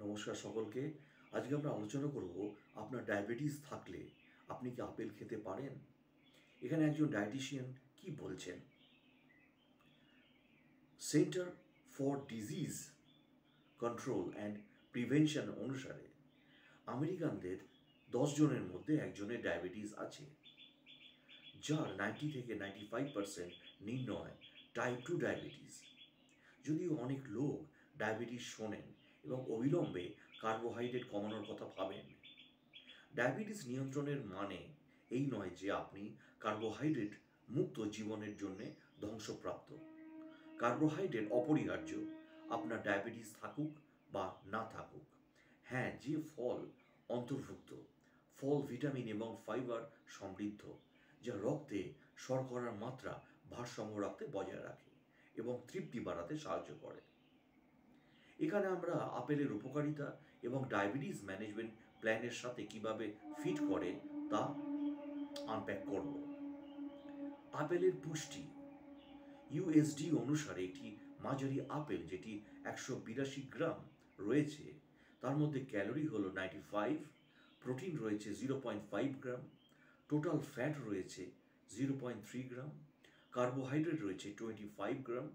নমস্কার সকলকে। আজকে আমরা আলোচনা করব আপনার ডায়াবেটিস থাকলে আপনি কি আপেল খেতে পারেন। এখানে একজন ডায়েটিশিয়ান কি বলছেন। Centre for disease control and prevention অনুসারে আমেরিকানদের 10 জনের মধ্যে একজনের ডায়াবেটিস আছে, যার 90 থেকে 95% নির্ণয় টাইপ 2 ডায়াবেটিস। যদিও অনেক লোক ডায়াবেটিস শোনেন এবং অবিলম্বে কার্বোহাইড্রেট কমানোর কথা ভাবেন, ডায়াবেটিস নিয়ন্ত্রণের মানে এই নয় যে আপনি কার্বোহাইড্রেট মুক্ত জীবনের জন্য ধ্বংসপ্রাপ্ত। কার্বোহাইড্রেট অপরিহার্য, আপনার ডায়াবেটিস থাকুক বা না থাকুক। হ্যাঁ, যে ফল অন্তর্ভুক্ত, ফল ভিটামিন এবং ফাইবার সমৃদ্ধ, যা রক্তে শর্করার মাত্রা ভারসাম্য রাখতে বজায় রাখে এবং তৃপ্তি বাড়াতে সাহায্য করে। এখানে আমরা আপেলের উপকারিতা এবং ডায়াবেটিস ম্যানেজমেন্ট প্ল্যানের সাথে কিভাবে ফিট করে তা আনপ্যাক করব। আপেলের পুষ্টি ইউএসডি অনুসারে একটি মাঝারি আপেল, যেটি 182 গ্রাম রয়েছে, তার মধ্যে ক্যালোরি হলো 95, প্রোটিন রয়েছে 0.5 গ্রাম, টোটাল ফ্যাট রয়েছে 0.3 গ্রাম, কার্বোহাইড্রেট রয়েছে 25 গ্রাম,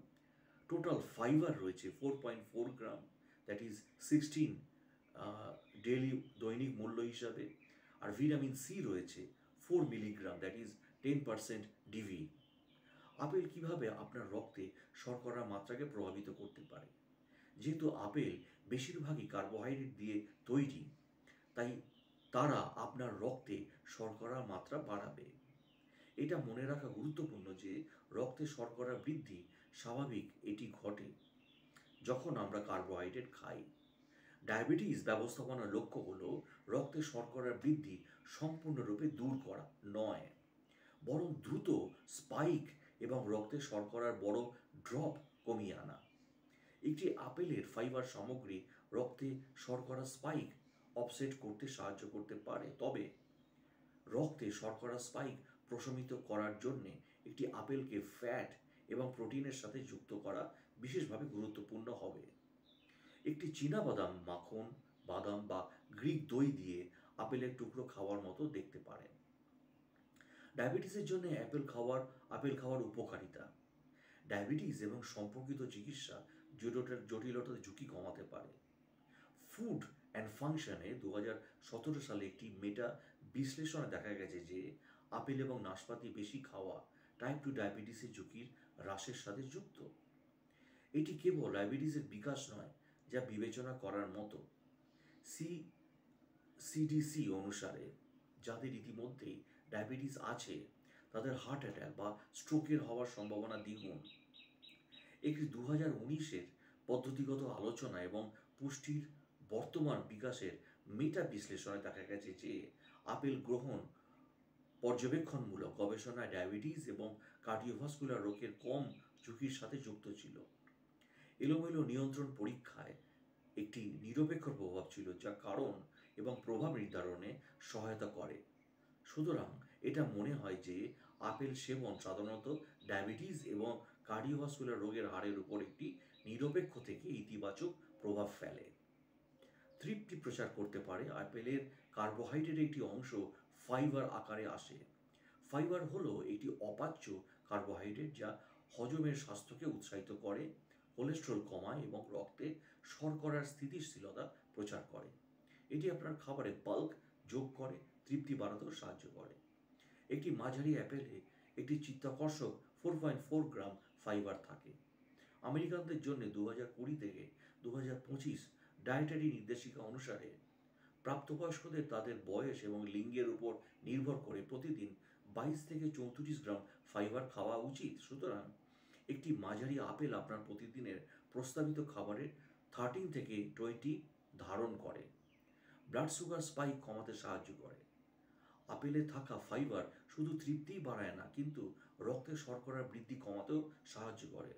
টোটাল ফাইবার রয়েছে 4.4 গ্রাম, দ্যাট ইজ 16 দৈনিক মূল্য হিসাবে, আর ভিটামিন সি রয়েছে 4 milligram, that is 10% DV. Apple কিভাবে আপনার রক্তে শর্করার মাত্রাকে প্রভাবিত করতে পারে। যেহেতু আপেল বেশিরভাগই কার্বোহাইড্রেট দিয়ে তৈরি, তাই তারা আপনার রক্তে শর্করার মাত্রা বাড়াবে। এটা মনে রাখা গুরুত্বপূর্ণ যে রক্তে শর্করা বৃদ্ধি স্বাভাবিক, এটি ঘটে যখন আমরা কার্বোহাইড্রেট খাই। ডায়াবেটিস ব্যবস্থাপনার লক্ষ্য হলো রক্তে শর্করার বৃদ্ধি সম্পূর্ণরূপে দূর করা নয়, বরং দ্রুত স্পাইক এবং রক্তে শর্করার বড় ড্রপ কমিয়ে আনা। একটি আপেলের ফাইবার সামগ্রী রক্তে শর্করা স্পাইক অফসেট করতে সাহায্য করতে পারে, তবে রক্তে শর্করা স্পাইক প্রশমিত করার জন্যে একটি আপেলকে ফ্যাট এবং প্রোটিনের সাথে যুক্ত করা বিশেষভাবে গুরুত্বপূর্ণ হবে। একটি চীনাবাদাম মাখন, বাদাম বা গ্রিক দই দিয়ে আপেলের টুকরো খাওয়ার মতো দেখতে পারেন। ডায়াবেটিসের জন্য আপেল খাওয়ার উপকারিতা। ডায়াবেটিস এবং সম্পর্কিত চিকিৎসা জটিলতার ঝুঁকি কমাতে পারে। ফুড অ্যান্ড ফাংশনে 2017 সালে একটি মেটা বিশ্লেষণে দেখা গেছে যে আপেল এবং নাশপাতি বেশি খাওয়া টাইপ 2 ডায়াবেটিসের ঝুঁকির হ্রাসের সাথে যুক্ত। এটি কেবল ডায়াবেটিসের বিকাশ নয়, যা বিবেচনা করার মতো। সিডিসি অনুসারে যাদের ইতিমধ্যেই ডায়াবেটিস আছে, তাদের হার্ট অ্যাটাক বা স্ট্রোকের হওয়ার সম্ভাবনা দ্বিগুণ। একটি 2019-এর পদ্ধতিগত আলোচনা এবং পুষ্টির বর্তমান বিকাশের মেটা বিশ্লেষণে দেখা গেছে যে আপেল গ্রহণ পর্যবেক্ষণমূলক গবেষণায় ডায়াবেটিস এবং কার্ডিওভাস্কুলার রোগের কম ঝুঁকির সাথে যুক্ত ছিল। এলোমেলো নিয়ন্ত্রণ পরীক্ষায় একটি নিরপেক্ষ প্রভাব ছিল, যা কারণ এবং প্রভাব নির্ধারণে সহায়তা করে। সুতরাং এটা মনে হয় যে আপেল সেবন সাধারণত ডায়াবেটিস এবং কার্ডিওভাস্কুলার রোগের হারের উপর একটি নিরপেক্ষ থেকে ইতিবাচক প্রভাব ফেলে। তৃপ্তি প্রচার করতে পারে। আপেলের কার্বোহাইড্রেটের একটি অংশ ফাইবার আকারে আসে। ফাইবার হলো একটি অপাচ্য কার্বোহাইড্রেট যা হজমের স্বাস্থ্যকে উৎসাহিত করে, কোলেস্টেরল কমায় এবং রক্তে শর্করার স্থিতিশীলতা প্রচার করে। এটি আপনার খাবারে বাল্ক যোগ করে, তৃপ্তি বাড়াতেও সাহায্য করে। একটি মাঝারি অ্যাপেলে একটি চিত্তাকর্ষক 4.4 গ্রাম ফাইবার থাকে। আমেরিকানদের জন্য 2020 থেকে 2025 ডায়েটারি নির্দেশিকা অনুসারে প্রাপ্তবয়স্কদের তাদের বয়স এবং লিঙ্গের উপর নির্ভর করে প্রতিদিন 22 থেকে 34 গ্রাম ফাইবার খাওয়া উচিত। সুতরাং একটি মাঝারি আপেল আপনার প্রতিদিনের প্রস্তাবিত খাবারের 13 থেকে 20 ধারণ করে। ব্লাড সুগার স্পাইক কমাতে সাহায্য করে। আপেলে থাকা ফাইবার শুধু তৃপ্তিই বাড়ায় না, কিন্তু রক্তে শর্করার বৃদ্ধি কমাতেও সাহায্য করে।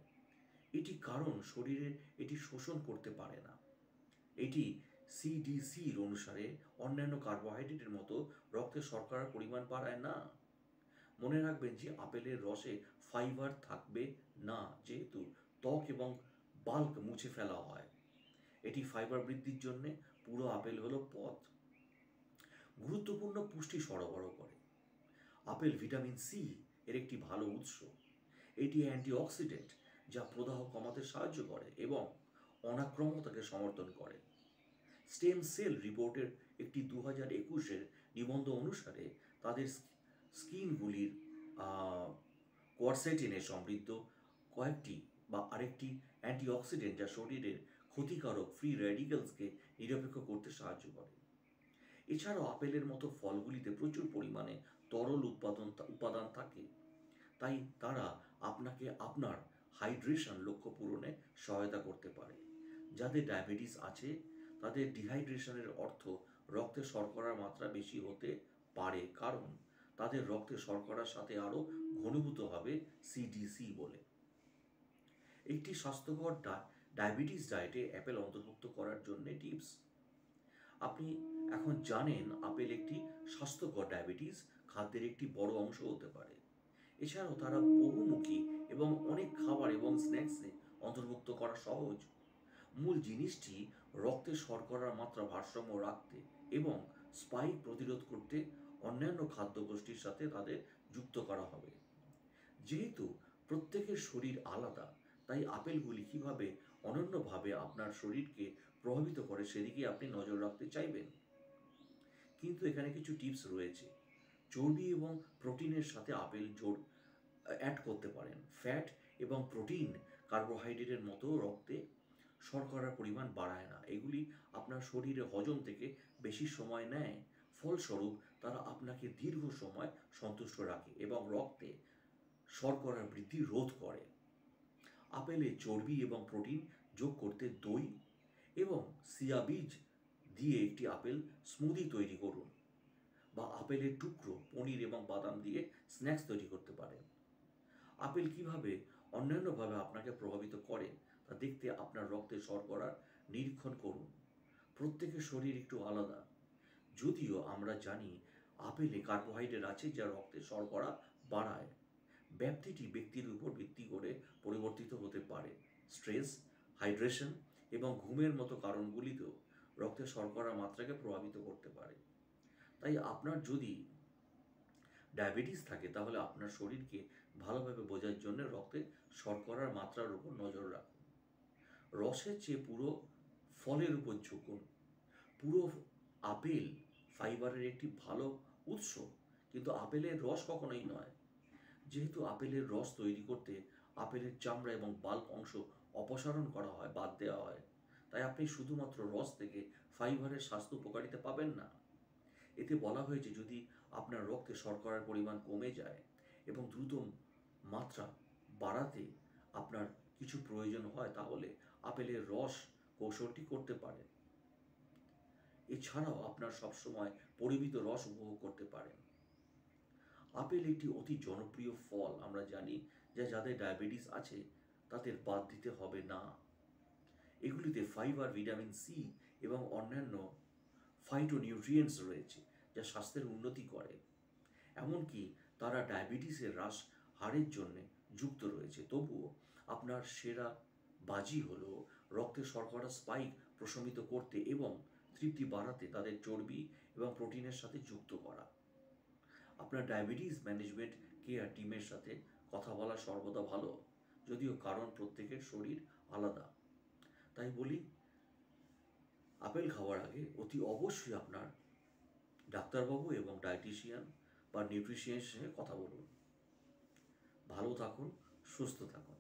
এটি কারণ শরীরে এটি শোষণ করতে পারে না। এটি সিডিসির অনুসারে অন্যান্য কার্বোহাইড্রেটের মতো রক্তে শর্করার পরিমাণ বাড়ায় না। মনে রাখবেন যে আপেলের রসে ফাইবার থাকবে না, যেহেতু ত্বক এবং বাল্ক মুছে ফেলা হয়। এটি ফাইবার বৃদ্ধির জন্য পুরো আপেল হলো পথ। গুরুত্বপূর্ণ পুষ্টি সরবরাহ করে। আপেল ভিটামিন সি এর একটি ভালো উৎস। এটি অ্যান্টিঅক্সিডেন্ট যা প্রদাহ কমাতে সাহায্য করে এবং অনাক্রম্যতাকে সমর্থন করে। স্টেম সেল রিপোর্টের একটি 2021-এর নিবন্ধ অনুসারে তাদের স্কিনগুলির কোয়ারসেটিনে সমৃদ্ধ কয়েকটি বা আরেকটি অ্যান্টিঅক্সিডেন্ট যা শরীরের ক্ষতিকারক ফ্রি র্যাডিক্যালসকে নিরপেক্ষ করতে সাহায্য করে। এছাড়াও আপেলের মতো ফলগুলিতে প্রচুর পরিমাণে তরল উপাদান থাকে, তাই তারা আপনাকে আপনার হাইড্রেশন লক্ষ্য পূরণে সহায়তা করতে পারে। যাদের ডায়াবেটিস আছে তাদের ডিহাইড্রেশনের অর্থ রক্তে শর্করার মাত্রা বেশি হতে পারে, কারণ তাদের রক্তে শর্করার সাথে আরও ঘনীভূত হবে সিডিসি বলে। একটি স্বাস্থ্যকর ডায়াবেটিস ডায়েটে অ্যাপেল অন্তর্ভুক্ত করার জন্য টিপস। আপনি এখন জানেন আপেল একটি স্বাস্থ্যকর ডায়াবেটিস খাদ্যের একটি বড় অংশ হতে পারে। এছাড়াও তারা বহুমুখী এবং অনেক খাবার এবং স্ন্যাক্সে অন্তর্ভুক্ত করা সহজ। মূল জিনিসটি রক্তে শর্করার মাত্রা ভারসাম্য রাখতে এবং স্পাইক প্রতিরোধ করতে অন্যান্য খাদ্যগোষ্ঠীর সাথে তাদের যুক্ত করা হবে। যেহেতু প্রত্যেকের শরীর আলাদা, তাই আপেলগুলি কীভাবে অনন্যভাবে আপনার শরীরকে প্রভাবিত করে সেদিকে আপনি নজর রাখতে চাইবেন। কিন্তু এখানে কিছু টিপস রয়েছে। চর্বি এবং প্রোটিনের সাথে আপেল অ্যাড করতে পারেন। ফ্যাট এবং প্রোটিন কার্বোহাইড্রেটের মতো রক্তে শর্করার পরিমাণ বাড়ায় না। এগুলি আপনার শরীরে হজম থেকে বেশি সময় নেয়, ফলস্বরূপ তারা আপনাকে দীর্ঘ সময় সন্তুষ্ট রাখে এবং রক্তে শর্করার বৃদ্ধি রোধ করে। আপেলে চর্বি এবং প্রোটিন যোগ করতে দই এবং চিয়া বীজ দিয়ে একটি আপেল স্মুদি তৈরি করুন, বা আপেলের টুকরো, পনির এবং বাদাম দিয়ে স্ন্যাক্স তৈরি করতে পারেন। আপেল কিভাবে অন্যান্যভাবে আপনাকে প্রভাবিত করে তা দেখতে আপনার রক্তে শর্করার নিরীক্ষণ করুন। প্রত্যেকের শরীর একটু আলাদা। যদিও আমরা জানি আপেলে কার্বোহাইড্রেট আছে যা রক্তে শর্করা বাড়ায়, ব্যাপ্তিটি ব্যক্তির উপর ভিত্তি করে পরিবর্তিত হতে পারে। স্ট্রেস, হাইড্রেশন এবং ঘুমের মতো কারণগুলিতেও রক্তে শর্করার মাত্রাকে প্রভাবিত করতে পারে। তাই আপনার যদি ডায়াবেটিস থাকে তাহলে আপনার শরীরকে ভালোভাবে বোঝার জন্য রক্তে শর্করার মাত্রার উপর নজর রাখুন। রসের চেয়ে পুরো ফলের উপর ঝুঁকুন। পুরো আপেল ফাইবারের একটি ভালো উৎস, কিন্তু আপেলের রস কখনোই নয়। যেহেতু আপেলের রস তৈরি করতে আপেলের চামড়া এবং বাল্ক অংশ অপসারণ করা হয়, বাদ দেওয়া হয়, তাই আপনি শুধুমাত্র রস থেকে ফাইবারের স্বাস্থ্য উপকারিতা পাবেন না। এতে বলা হয়েছে যদি আপনার রক্তে শর্করার পরিমাণ কমে যায় এবং দ্রুত মাত্রা বাড়াতে আপনার কিছু প্রয়োজন হয়, তাহলে আপেলের রস কৌশলটি করতে পারেন। এছাড়াও আপনার সবসময় পরিমিত রস উপভোগ করতে পারেন। আপেল একটি অতি জনপ্রিয় ফল, আমরা জানি, যাদের ডায়াবেটিস আছে তাদের বাদ দিতে হবে না। এগুলিতে ফাইবার, ভিটামিন সি এবং অন্যান্য ফাইটোনিউট্রিয়েন্টস রয়েছে যা স্বাস্থ্যের উন্নতি করে। এমনকি তারা ডায়াবেটিসের হ্রাস হারের জন্য যুক্ত রয়েছে। তবুও আপনার সেরা বাজি হলো রক্তে শর্করা স্পাইক প্রশমিত করতে এবং তৃপ্তি বাড়াতে তাদের চর্বি এবং প্রোটিনের সাথে যুক্ত করা। আপনার ডায়াবেটিস ম্যানেজমেন্ট কেয়ার টিমের সাথে কথা বলা সর্বদা ভালো, যদিও কারণ প্রত্যেকের শরীর আলাদা। তাই বলি, আপেল খাওয়ার আগে অতি অবশ্যই আপনার ডাক্তারবাবু এবং ডায়েটিশিয়ান বা নিউট্রিশিয়ানের সঙ্গে কথা বলুন। ভালো থাকুন, সুস্থ থাকুন।